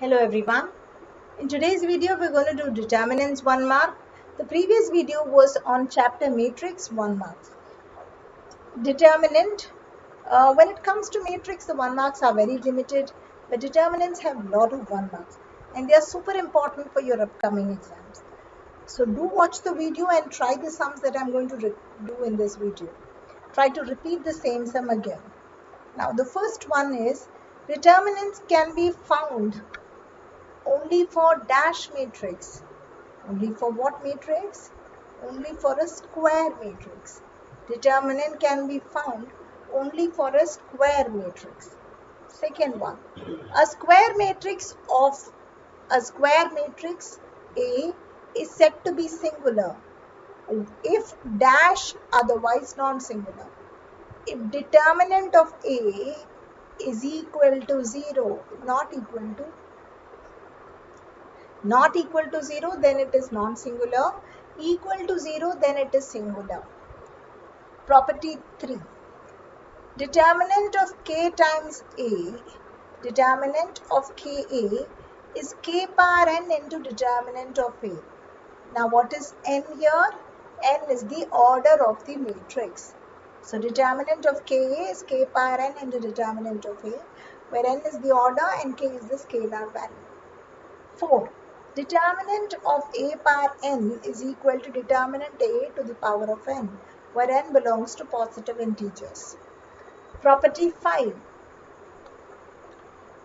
Hello everyone. In today's video we're going to do determinants 1 mark. The previous video was on chapter matrix 1 mark. Determinant, when it comes to matrix the 1 marks are very limited, but determinants have a lot of 1 marks and they are super important for your upcoming exams. So do watch the video and try the sums that I'm going to do in this video. Try to repeat the same sum again. Now the first one is determinants can be found only for dash matrix. Only for what matrix? Only for a square matrix. Determinant can be found only for a square matrix. Second one, a square matrix A is said to be singular if dash otherwise non-singular. If determinant of A is equal to 0, not equal to 0, then it is non-singular. Equal to 0, then it is singular. Property 3. Determinant of K times A, determinant of Ka is K power n into determinant of A. Now what is n here? N is the order of the matrix. So determinant of Ka is K power n into determinant of A, where n is the order and K is the scalar value. 4. Determinant of A power n is equal to determinant A to the power of n, where n belongs to positive integers. Property 5.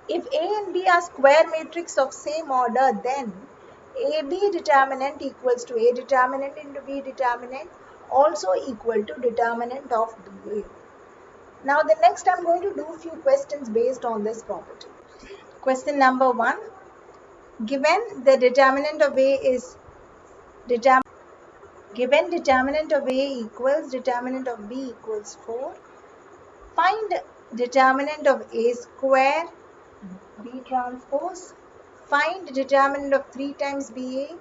If A and B are square matrix of same order, then AB determinant equals to A determinant into B determinant, also equal to determinant of BA. Now the next I'm going to do a few questions based on this property. Question number 1. Given the determinant of A is given determinant of A equals determinant of B equals 4, find determinant of A square B transpose, find determinant of 3 times BA,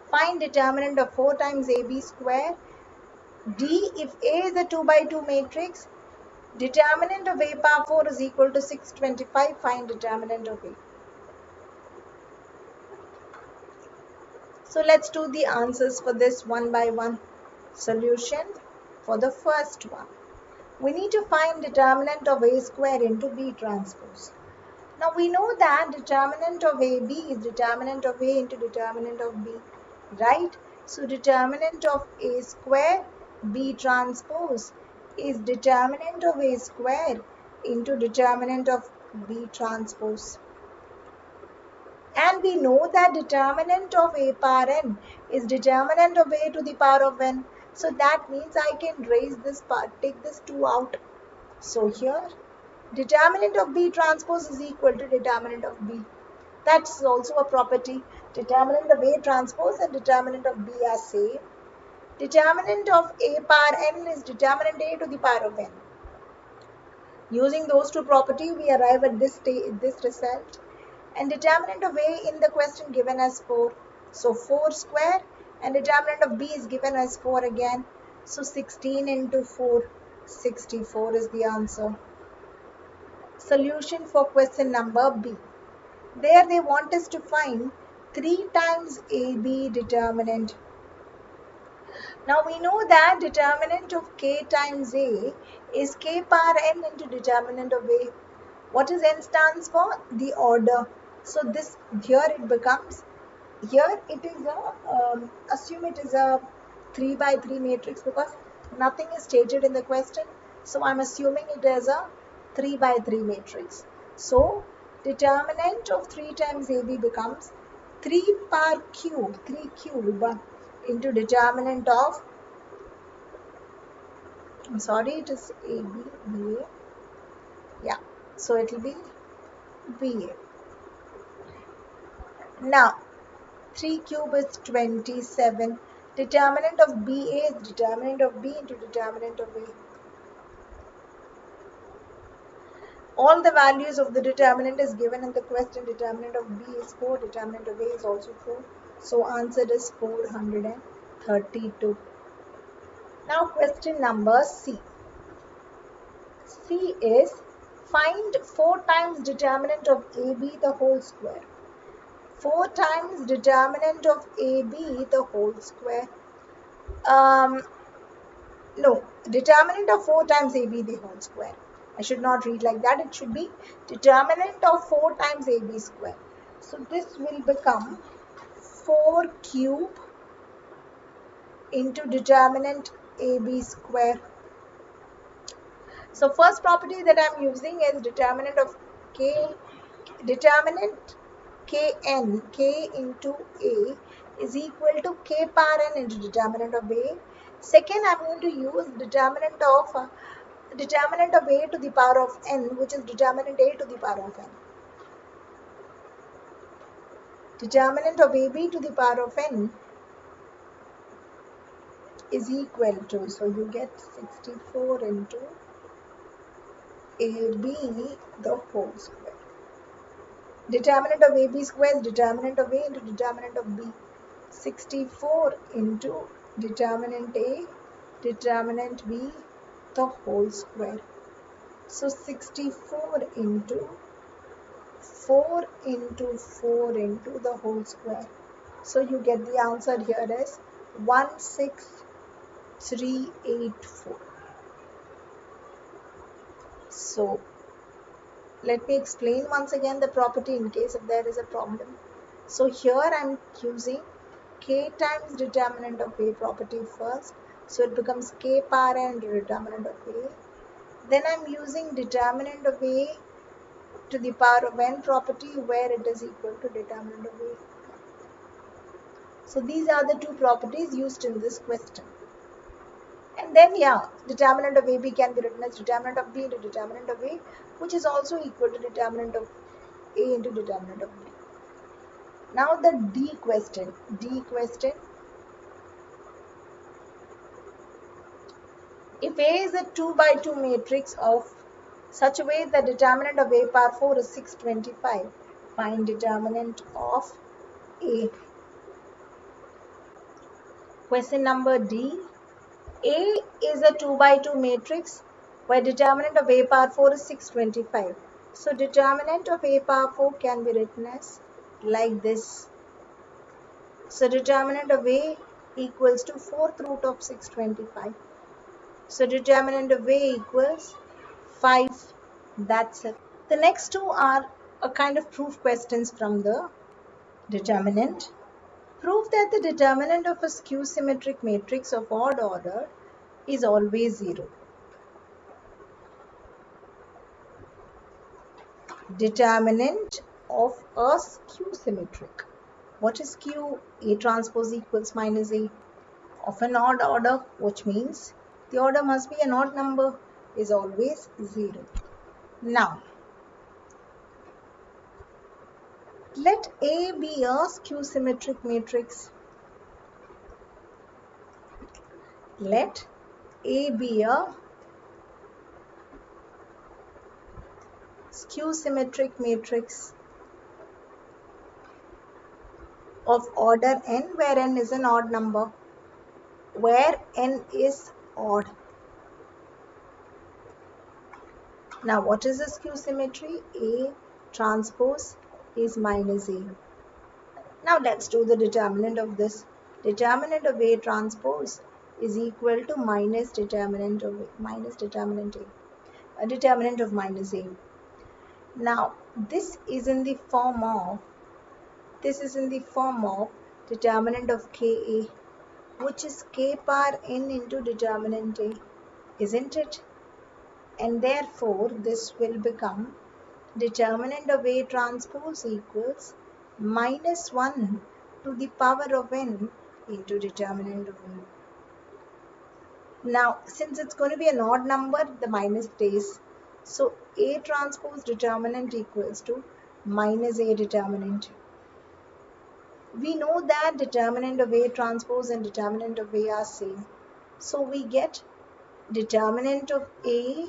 find determinant of 4 times AB square. D, if A is a 2 by 2 matrix, determinant of A power 4 is equal to 625, find determinant of A. So let's do the answers for this one by one. Solution for the first one. We need to find determinant of A square into B transpose. Now we know that determinant of AB is determinant of A into determinant of B, right? So determinant of A square B transpose is determinant of A square into determinant of B transpose. And we know that determinant of A power n is determinant of A to the power of n. So that means I can raise this part, take this 2 out. So here, determinant of B transpose is equal to determinant of B. That's also a property. Determinant of A transpose and determinant of B are same. Determinant of A power n is determinant A to the power of n. Using those two properties, we arrive at this result. And determinant of A in the question given as 4. So 4 square, and determinant of B is given as 4 again. So 16 into 4, 64 is the answer. Solution for question number B. There they want us to find 3 times AB determinant. Now we know that determinant of K times A is K power n into determinant of A. What is n stands for? The order. So this here it becomes, here it is a, assume it is a 3 by 3 matrix because nothing is stated in the question. So I'm assuming it is a 3 by 3 matrix. So determinant of 3 times AB becomes 3 power cube, 3 cube into determinant of, I'm sorry, it is AB, BA. Yeah, so it will be BA. Now, 3 cube is 27. Determinant of BA is determinant of B into determinant of A. All the values of the determinant is given in the question. Determinant of B is 4. Determinant of A is also 4. So, answer is 432. Now, question number C. C is find 4 times determinant of AB the whole square. 4 times determinant of AB the whole square. No, determinant of 4 times AB the whole square. I should not read like that. It should be determinant of 4 times AB square. So this will become 4 cube into determinant AB square. So first property that I am using is determinant of determinant Kn, K into A is equal to K power n into determinant of A. Second, I am going to use determinant of A to the power of n, which is determinant A to the power of n. Determinant of AB to the power of n is equal to, so you get 64 into AB the whole square. Determinant of AB square is determinant of A into determinant of B. 64 into determinant A, determinant B, the whole square. So 64 into 4 into 4 into the whole square. So you get the answer here as 16384. So let me explain once again the property in case if there is a problem. So here I am using K times determinant of A property first. So it becomes K power n into determinant of A. Then I am using determinant of A to the power of n property where it is equal to determinant of A. So these are the two properties used in this question. And then determinant of AB can be written as determinant of B into determinant of A, which is also equal to determinant of A into determinant of B. Now the D question. If A is a 2 by 2 matrix of such a way that determinant of A power 4 is 625, find determinant of A. Question number D. A is a 2 by 2 matrix where determinant of A power 4 is 625. So determinant of A power 4 can be written as like this. So determinant of A equals to 4th root of 625. So determinant of A equals 5. That's it. The next two are a kind of proof questions from the determinant. Prove that the determinant of a skew symmetric matrix of odd order is always 0. Determinant of a skew symmetric. What is skew? A transpose equals minus A. Of an odd order, which means the order must be an odd number, is always 0. Now, let A be a skew symmetric matrix. Let A be a skew symmetric matrix of order n, where n is an odd number, where n is odd. Now what is the skew symmetry? A transpose is minus A. Now let's do the determinant of this. Determinant of A transpose is equal to minus determinant of determinant of minus A. Now this is in the form of determinant of Ka, which is K power n into determinant A, isn't it? And therefore this will become determinant of A transpose equals minus 1 to the power of n into determinant of A. Now since it's going to be an odd number, the minus stays. So A transpose determinant equals to minus A determinant. We know that determinant of A transpose and determinant of A are same. So we get determinant of A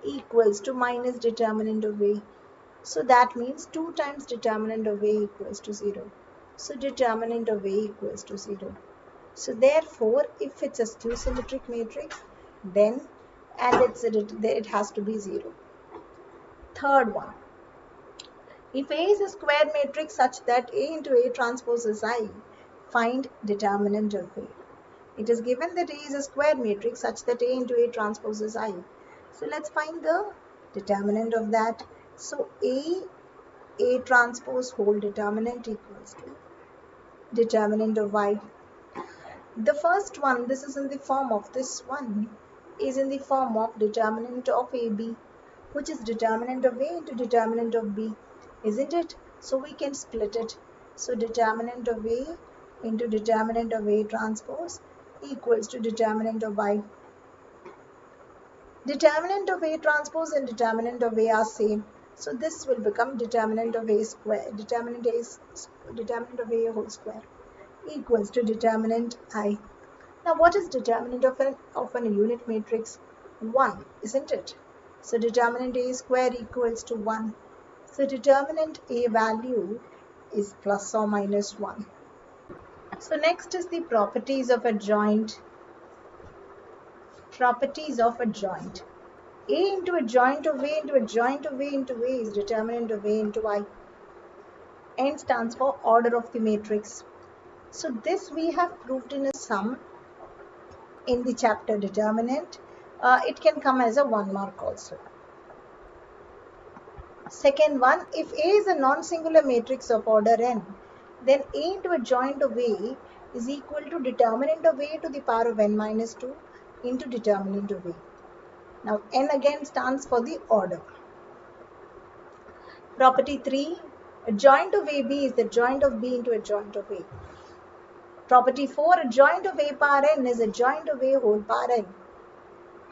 equals to minus determinant of A. So that means 2 times determinant of A equals to 0. So determinant of A equals to 0. So therefore, if it's a skew symmetric matrix, then it has to be 0. Third one. If A is a square matrix such that A into A transpose is I, find determinant of A. It is given that A is a square matrix such that A into A transpose is I. So let's find the determinant of that. So A transpose whole determinant equals to determinant of Y. The first one, this is in the form of this one, is in the form of determinant of AB, which is determinant of A into determinant of B, isn't it? So we can split it. So determinant of A into determinant of A transpose equals to determinant of Y. Determinant of A transpose and determinant of A are same. So this will become determinant of A square, determinant of A whole square equals to determinant I. Now what is determinant of an unit matrix? 1, isn't it? So determinant A square equals to 1. So determinant A value is plus or minus 1. So next is the properties of a joint. Properties of a joint. A into a joint of A into a joint of A into A is determinant of A into I. N stands for order of the matrix. So this we have proved in a sum in the chapter determinant. It can come as a 1 mark also. Second one, if A is a non-singular matrix of order n, then A into a joint of A is equal to determinant of A to the power of n minus 2 into determinant of A. Now n again stands for the order. Property 3, a joint of AB is the joint of B into a joint of A. Property 4, a joint of A power n is a joint of A whole power n.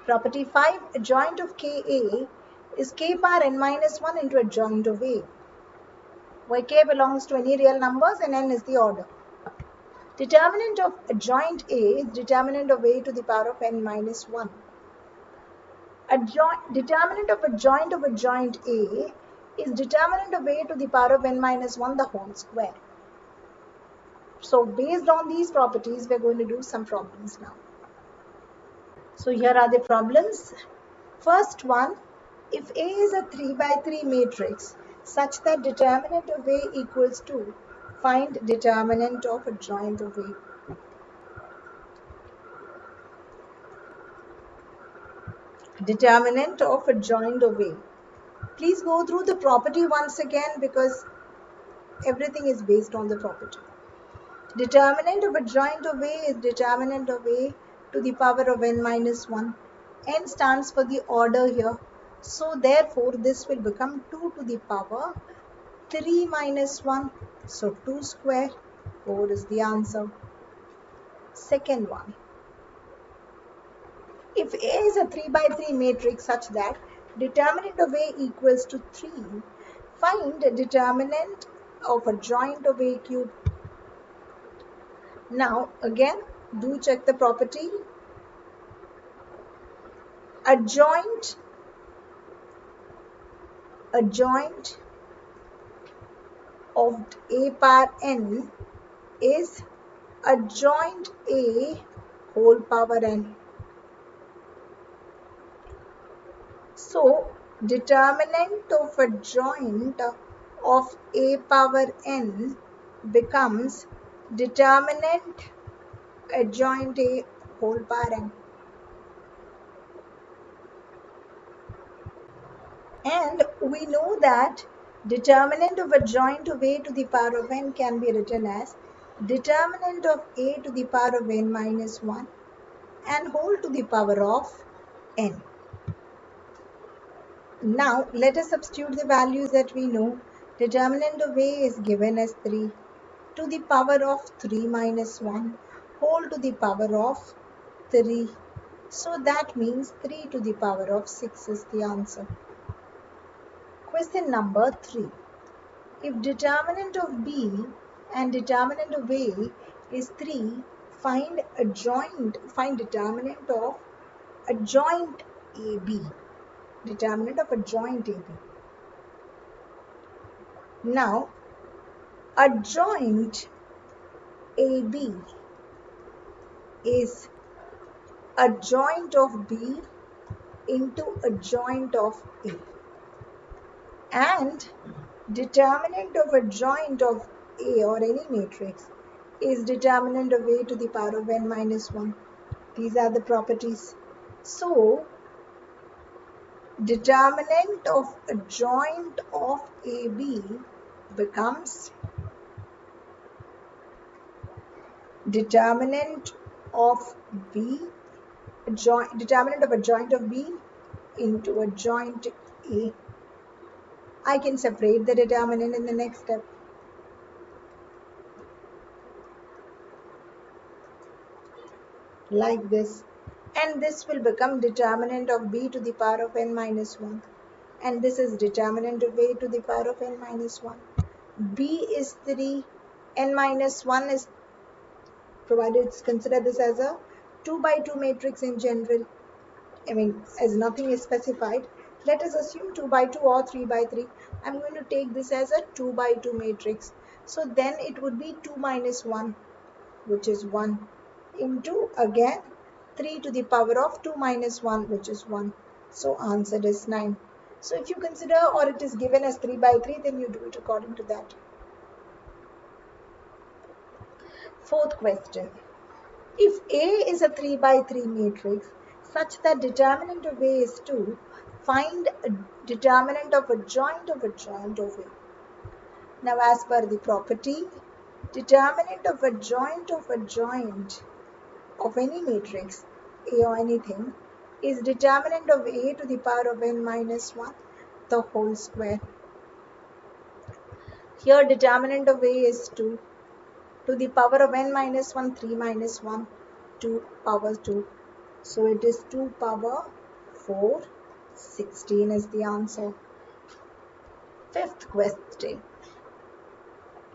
Property 5, a joint of KA is K power n minus 1 into a joint of A, where K belongs to any real numbers and n is the order. Determinant of a joint A is determinant of A to the power of n minus 1. Determinant of a joint A is determinant of A to the power of n minus 1 the whole square. So based on these properties, we are going to do some problems now. So here are the problems. First one, if A is a 3 by 3 matrix such that determinant of A equals 2, find determinant of a joint of A. Determinant of a joint of A. Please go through the property once again because everything is based on the property. Determinant of a joint of A is determinant of A to the power of n minus 1. N stands for the order here. So therefore this will become 2 to the power 3 minus 1. So 2 square. 4 is the answer. Second one. If A is a 3 by 3 matrix such that determinant of A equals to 3, find determinant of a joint of A cube. Now again, do check the property. A joint of A power n is a joint A whole power n. So determinant of a joint of A power n becomes determinant adjoint A whole power n. And we know that determinant of a joint of A to the power of n can be written as determinant of A to the power of n minus 1 and whole to the power of n. Now let us substitute the values that we know. Determinant of A is given as 3 to the power of 3 minus 1 whole to the power of 3. So that means 3 to the power of 6 is the answer. Question number 3. If determinant of B and determinant of A is 3, find determinant of a joint AB. Determinant of a joint AB. Now, a joint AB is a joint of B into a joint of A. And Determinant of adjoint of A or any matrix is determinant of A to the power of n minus 1. These are the properties. So, determinant of adjoint of AB becomes determinant of B, determinant of adjoint of B into adjoint A. I can separate the determinant in the next step. Like this. And this will become determinant of B to the power of n minus 1. And this is determinant of A to the power of n minus 1. B is 3, n minus 1 is, provided consider this as a 2 by 2 matrix in general. As nothing is specified, let us assume 2 by 2 or 3 by 3. I'm going to take this as a 2 by 2 matrix. So then it would be 2 minus 1, which is 1, into again 3 to the power of 2 minus 1, which is 1. So answer is 9. So if you consider, or it is given as 3 by 3, then you do it according to that. Fourth question. If A is a 3 by 3 matrix such that determinant of A is 2, find a determinant of adjoint of adjoint of A. Now as per the property, determinant of adjoint of any matrix, A or anything, is determinant of A to the power of n minus 1, the whole square. Here determinant of A is 2. To the power of n minus 1, 3 minus 1, 2 power 2. So it is 2 power 4, 16 is the answer. Fifth question.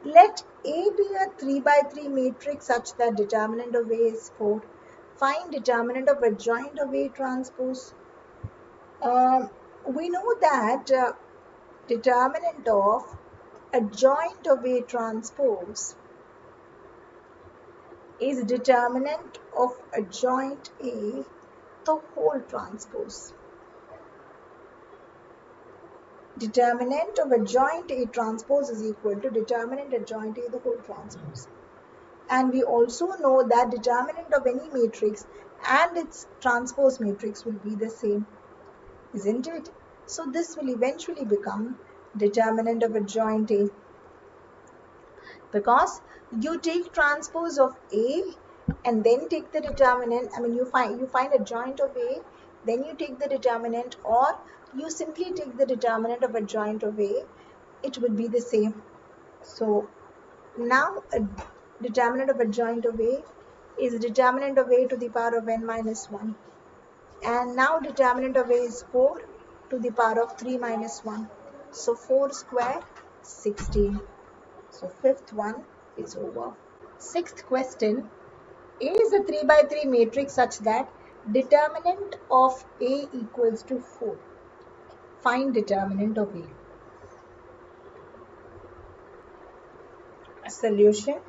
Let A be a 3 by 3 matrix such that determinant of A is 4. Find determinant of adjoint of A transpose. We know that determinant of adjoint of A transpose is determinant of adjoint A, the whole transpose. Determinant of adjoint A transpose is equal to determinant adjoint A, the whole transpose. And we also know that determinant of any matrix and its transpose matrix will be the same, isn't it? So this will eventually become determinant of adjoint A, because you take transpose of A and then take the determinant. You find adjoint of A, then you take the determinant, or you simply take the determinant of adjoint of A. It would be the same. So now a determinant of adjoint of A is determinant of A to the power of n minus 1. And now determinant of A is 4 to the power of 3 minus 1. So 4 square, 16. So fifth one is over. Sixth question. A is a 3 by 3 matrix such that determinant of A equals to 4. Find determinant of A. Solution.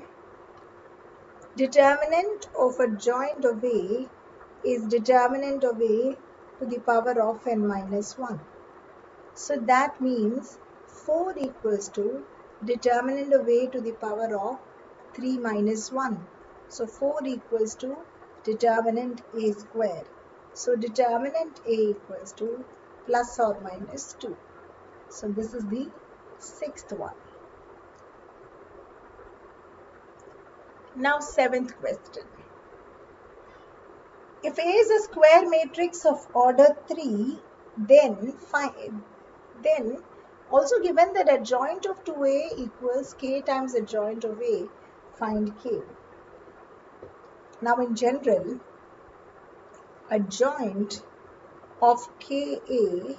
Determinant of adjoint of A is determinant of A to the power of n minus 1. So that means 4 equals to determinant of A to the power of 3 minus 1. So 4 equals to determinant A square. So determinant A equals to plus or minus 2. So this is the sixth one. Now seventh question. If A is a square matrix of order 3, then also given that adjoint of 2A equals K times adjoint of A, find K. Now in general, adjoint of KA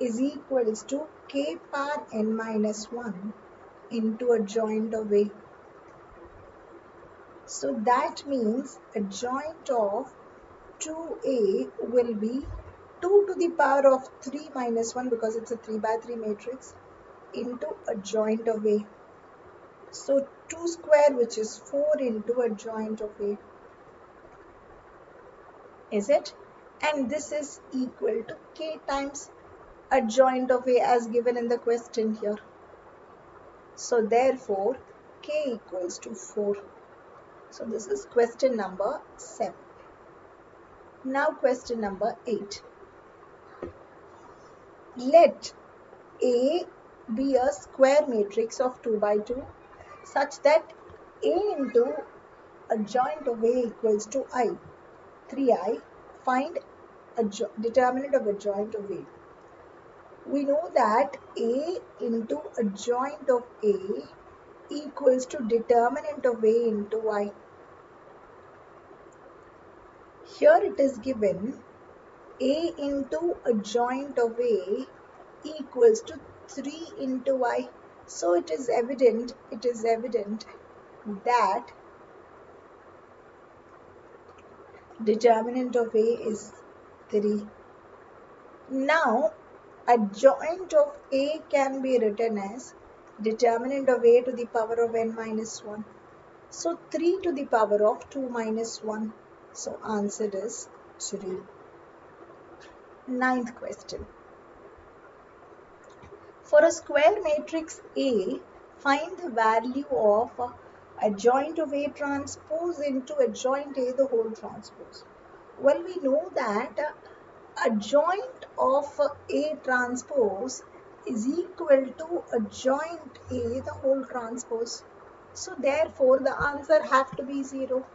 is equals to K power n minus 1 into adjoint of A. So that means adjoint of 2A will be 2 to the power of 3 minus 1, because it's a 3 by 3 matrix, into adjoint of A. So 2 square, which is 4 into adjoint of A. Is it? And this is equal to K times adjoint of A as given in the question here. So therefore, k equals to 4. So this is question number 7. Now question number 8. Let A be a square matrix of 2 by 2 such that A into adjoint of A equals to I. 3I. Find determinant of adjoint of A. We know that A into adjoint of A equals to determinant of A into I. Here it is given A into adjoint of A equals to 3 into I. So it is evident that determinant of A is 3. Now adjoint of A can be written as determinant of A to the power of n minus 1. So 3 to the power of 2 minus 1. So answer is 3. Ninth question. For a square matrix A, find the value of adjoint of A transpose into adjoint A the whole transpose. Well, we know that adjoint of A transpose is equal to adjoint A the whole transpose. So therefore the answer have to be 0,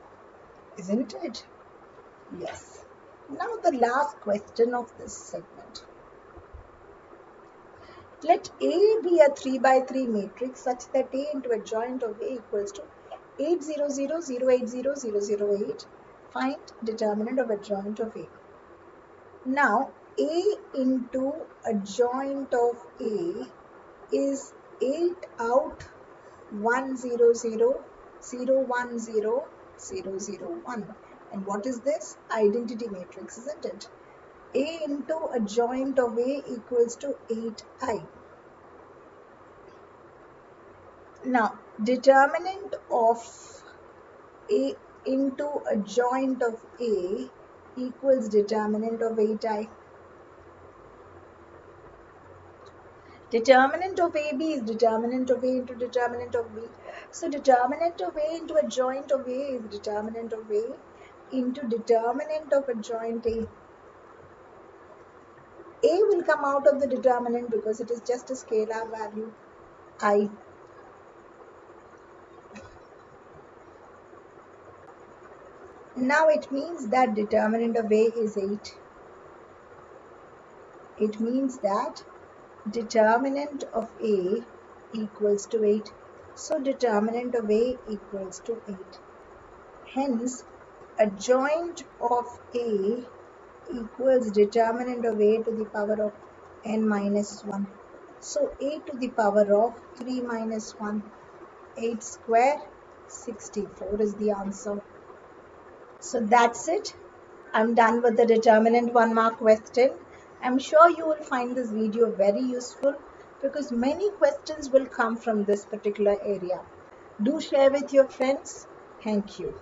isn't it? Yes. Now the last question of this segment. Let A be a 3 by 3 matrix such that A into adjoint of A equals to 8 0 0 0 8 0 0 0 8. Find determinant of adjoint of A. Now A into adjoint of A is 8 out 1 0 0 0 1 0 0 0 1. And what is this? Identity matrix, isn't it? A into adjoint of A equals to 8I. Now, determinant of A into adjoint of A equals determinant of 8I. Determinant of AB is determinant of A into determinant of B. So, determinant of A into adjoint of A is determinant of A into determinant of adjoint A. A will come out of the determinant because it is just a scalar value, I. Now it means that determinant of A is 8. It means that determinant of A equals to 8. So determinant of A equals to 8. Hence, adjoint of A equals determinant of A to the power of n minus 1. So A to the power of 3 minus 1, 8 square, 64 is the answer. So that's it. I'm done with the determinant 1 mark question. I'm sure you will find this video very useful because many questions will come from this particular area. Do share with your friends. Thank you.